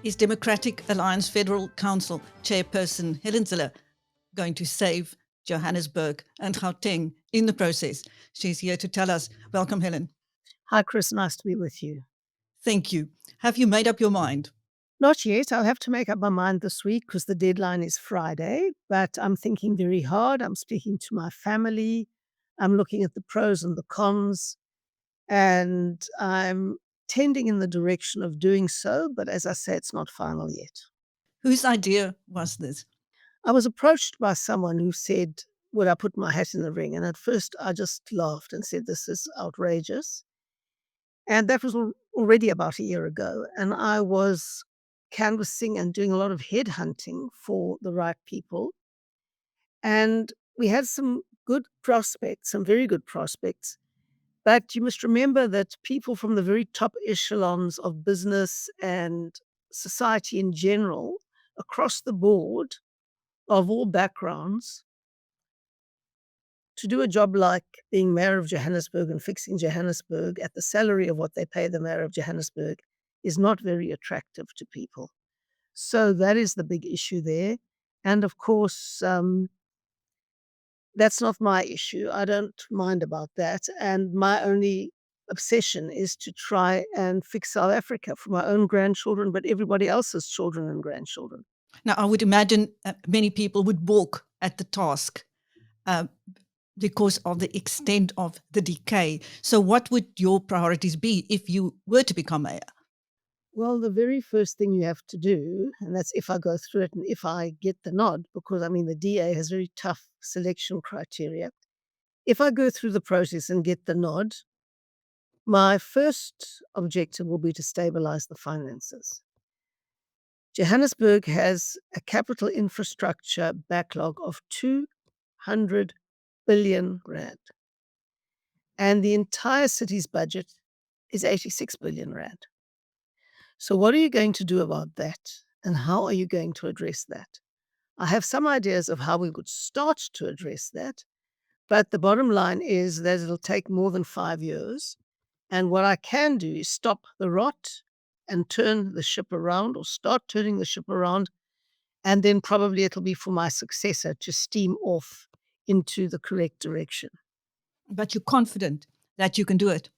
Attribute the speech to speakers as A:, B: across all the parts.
A: Is Democratic Alliance Federal Council Chairperson Helen Zille going to save Johannesburg and Gauteng in the process? She's here to tell us. Welcome, Helen.
B: Hi, Chris. Nice to be with you.
A: Thank you. Have you made up your mind?
B: Not yet. I'll have to make up my mind this week because the deadline is Friday, but I'm thinking very hard. I'm speaking to my family. I'm looking at the pros and the cons, and I'm tending in the direction of doing so. But as I say, it's not final yet.
A: Whose idea was this?
B: I was approached by someone who said, would I put my hat in the ring? And at first I just laughed and said, this is outrageous. And that was already about a year ago. And I was canvassing and doing a lot of headhunting for the right people. And we had some good prospects, some very good prospects. But you must remember that people from the very top echelons of business and society in general, across the board, of all backgrounds, to do a job like being mayor of Johannesburg and fixing Johannesburg at the salary of what they pay the mayor of Johannesburg is not very attractive to people. So that is the big issue there. And of course, that's not my issue. I don't mind about that. And my only obsession is to try and fix South Africa for my own grandchildren, but everybody else's children and grandchildren.
A: Now, I would imagine many people would balk at the task because of the extent of the decay. So what would your priorities be if you were to become mayor?
B: Well, the very first thing you have to do, and that's if I go through it and if I get the nod, because I mean, the DA has very tough selection criteria. If I go through the process and get the nod, my first objective will be to stabilize the finances. Johannesburg has a capital infrastructure backlog of 200 billion rand. And the entire city's budget is 86 billion rand. So what are you going to do about that? And how are you going to address that? I have some ideas of how we would start to address that. But the bottom line is that it'll take more than 5 years. And what I can do is stop the rot and turn the ship around, or start turning the ship around. And then probably it'll be for my successor to steam off into the correct direction.
A: But you're confident that you can do it?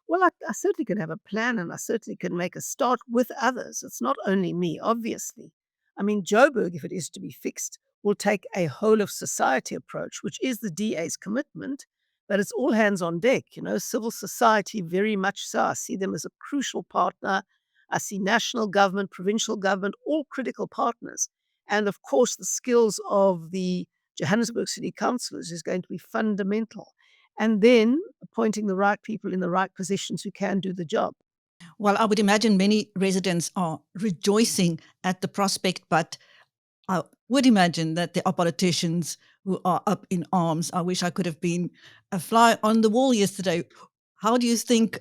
B: Well, I certainly can have a plan, and I certainly can make a start with others. It's not only me, obviously. I mean, Joburg, if it is to be fixed, will take a whole of society approach, which is the DA's commitment, but it's all hands on deck, civil society very much so. I see them as a crucial partner. I see national government, provincial government, all critical partners. And of course, the skills of the Johannesburg City Councillors is going to be fundamental. And then appointing the right people in the right positions who can do the job.
A: Well, I would imagine many residents are rejoicing at the prospect, but I would imagine that there are politicians who are up in arms. I wish I could have been a fly on the wall yesterday. How do you think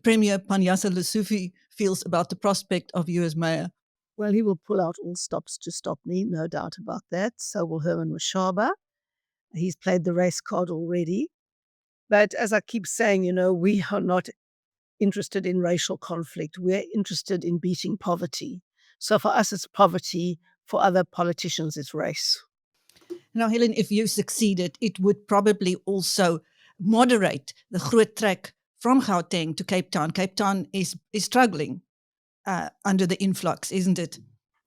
A: Premier Panyaza Lesufi feels about the prospect of you as mayor?
B: Well, he will pull out all stops to stop me, no doubt about that. So will Herman Mashaba. He's played the race card already. But as I keep saying, we are not interested in racial conflict. We're interested in beating poverty. So for us, it's poverty. For other politicians, it's race.
A: Now, Helen, if you succeeded, it would probably also moderate the groot trek from Gauteng to Cape Town. Cape Town is struggling under the influx, isn't it?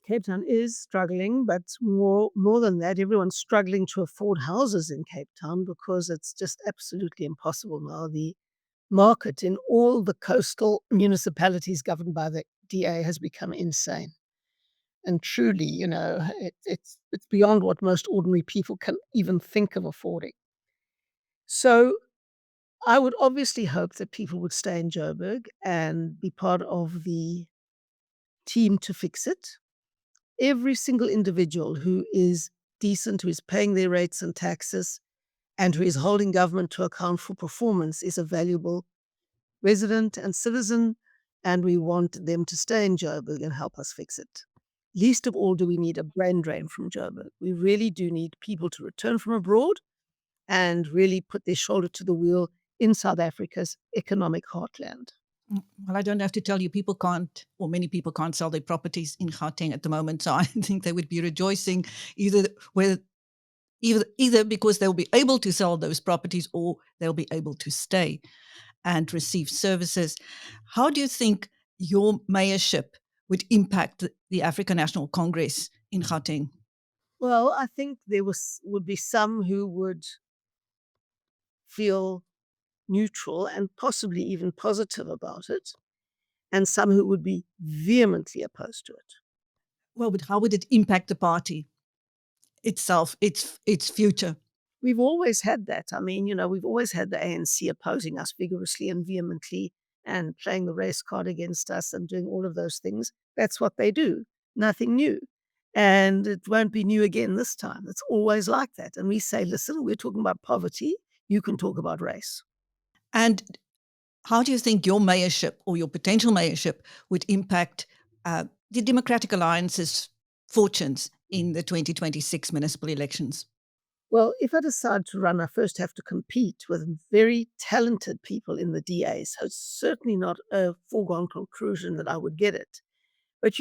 B: Cape Town is struggling, but more than that, everyone's struggling to afford houses in Cape Town because it's just absolutely impossible now. The market in all the coastal municipalities governed by the DA has become insane. And truly, it's beyond what most ordinary people can even think of affording. So I would obviously hope that people would stay in Joburg and be part of the team to fix it. Every single individual who is decent, who is paying their rates and taxes, and who is holding government to account for performance is a valuable resident and citizen, and we want them to stay in Joburg and help us fix it. Least of all do we need a brain drain from Joburg. We really do need people to return from abroad and really put their shoulder to the wheel in South Africa's economic heartland.
A: Well, I don't have to tell you, people can't, or many people can't sell their properties in Gauteng at the moment. So I think they would be rejoicing either with either because they'll be able to sell those properties or they'll be able to stay and receive services. How do you think your mayorship would impact the African National Congress in Gauteng?
B: Well, I think there would be some who would feel neutral and possibly even positive about it, and some who would be vehemently opposed to it.
A: Well, but how would it impact the party itself, its future?
B: We've always had that. I mean, we've always had the ANC opposing us vigorously and vehemently and playing the race card against us and doing all of those things. That's what they do. Nothing new. And it won't be new again this time. It's always like that. And we say, listen, we're talking about poverty. You can talk about race.
A: And how do you think your mayorship or your potential mayorship would impact the Democratic Alliance's fortunes in the 2026 municipal elections?
B: Well, if I decide to run, I first have to compete with very talented people in the DA. So it's certainly not a foregone conclusion that I would get it. But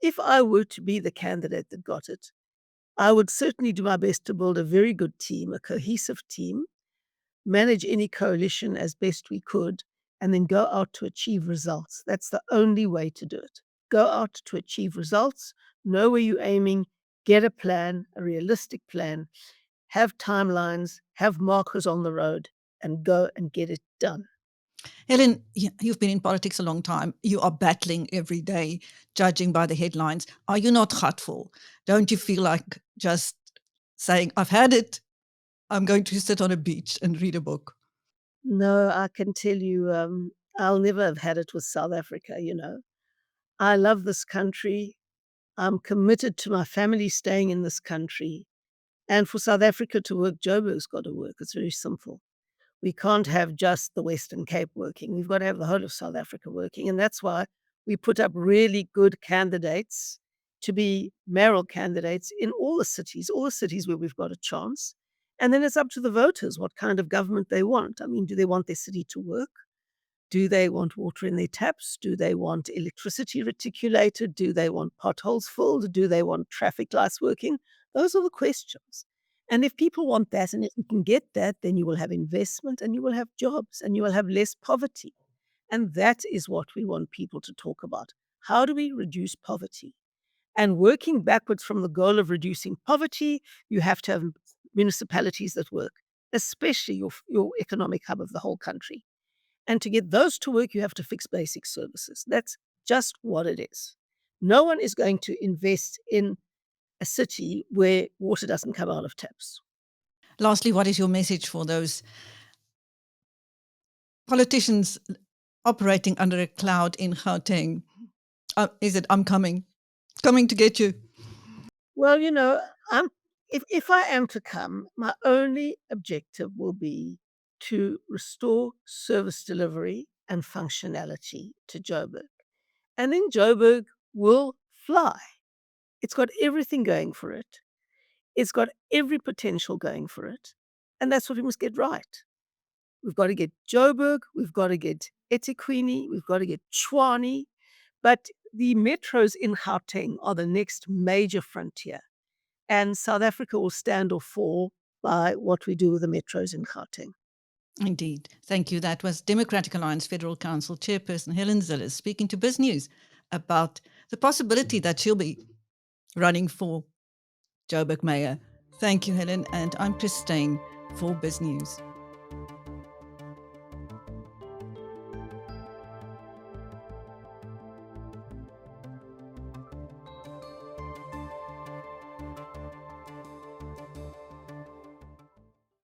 B: if I were to be the candidate that got it, I would certainly do my best to build a very good team, a cohesive team, manage any coalition as best we could, and then go out to achieve results. That's the only way to do it. Go out to achieve results, know where you're aiming, get a plan, a realistic plan, have timelines, have markers on the road, and go and get it done.
A: Helen, you've been in politics a long time. You are battling every day, judging by the headlines. Are you not hurtful? Don't you feel like just saying, I've had it, I'm going to sit on a beach and read a book?
B: No, I can tell you, I'll never have had it with South Africa. I love this country. I'm committed to my family staying in this country. And for South Africa to work, Joburg's got to work. It's very simple. We can't have just the Western Cape working. We've got to have the whole of South Africa working. And that's why we put up really good candidates to be mayoral candidates in all the cities where we've got a chance. And then it's up to the voters what kind of government they want. I mean, do they want their city to work? Do they want water in their taps? Do they want electricity reticulated? Do they want potholes filled? Do they want traffic lights working? Those are the questions. And if people want that, and if you can get that, then you will have investment and you will have jobs and you will have less poverty. And that is what we want people to talk about. How do we reduce poverty? And working backwards from the goal of reducing poverty, you have to have municipalities that work, especially your economic hub of the whole country. And to get those to work, you have to fix basic services. That's just what it is. No one is going to invest in a city where water doesn't come out of taps.
A: Lastly, what is your message for those politicians operating under a cloud in Gauteng? Is it, I'm coming to get you?
B: Well, I'm if I am to come, my only objective will be to restore service delivery and functionality to Joburg. And then Joburg will fly. It's got everything going for it. It's got every potential going for it. And that's what we must get right. We've got to get Joburg, we've got to get eThekwini, we've got to get Tshwane. But the metros in Gauteng are the next major frontier. And South Africa will stand or fall by what we do with the metros in Gauteng.
A: Indeed. Thank you. That was Democratic Alliance Federal Council Chairperson Helen Zille speaking to BizNews about the possibility that she'll be running for Joburg Mayor. Thank you, Helen. And I'm Christine for BizNews.